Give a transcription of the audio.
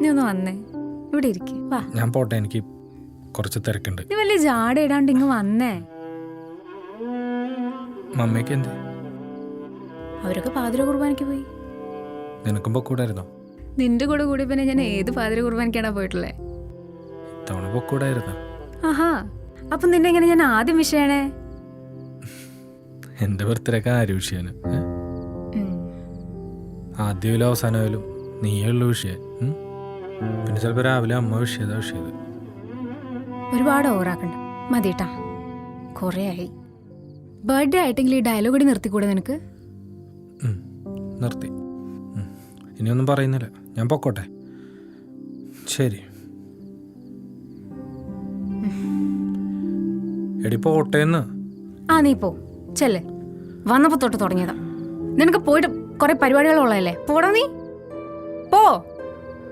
നീ ഒന്ന് വന്നേ, ഇവിടെ ഇരിക്കെ. വാ, ഞാൻ പോട്ടെ, എനിക്ക് കുറച്ച് തിരക്കുണ്ട്. നീ വലിയ ജാട ഇടാണ്ട് ഇങ്ങ് വന്നേ. മമ്മിക്ക് എന്ത്? അവരൊക്കെ പാതിര കുർബാനയ്ക്ക് പോയി. നിനക്കും പൊക്കൂടായിരുന്നോ? നിന്റെ കൂടെ കൂടി പിന്നെ ഞാൻ ഏത് പാതിര കുർബാനയ്ക്കാണോ പോയിട്ടുള്ളേ? ഇത്തവണ പൊക്കൂടായിരുന്നോ? ആഹാ, അപ്പൊ നിന്നെ എങ്ങനെ ഞാൻ ആദ്യം വിഷയണേ? എൻ്റെ ബർത്ത്ഡേക്ക് ആര് വിഷയാണ്? ആദ്യമായാലും അവസാനമായാലും നീയുള്ള വിഷയം. പിന്നെ ചിലപ്പോൾ രാവിലെ അമ്മ വിഷയതാ വിഷയത്. ഒരുപാട് ഓവറാക്കണ്ട, മതിട്ടാ. കുറേ ആയി. ബർത്ത്ഡേ ആയിട്ടെങ്കിൽ ഈ ഡയലോഗ് കൂടി നിർത്തിക്കൂടെ നിനക്ക്? നിർത്തി. ഇനിയൊന്നും പറയുന്നില്ല, ഞാൻ പൊക്കോട്ടെ. ശരി. എടി പോട്ടേന്ന്. ആ, നീ പോ, ചെല്ലേ. വന്നപ്പോ തൊട്ട് തുടങ്ങിയതാ. നിനക്ക് പോയിട്ട് കുറെ പരിപാടികളുള്ളതല്ലേ, പോടാ നീ.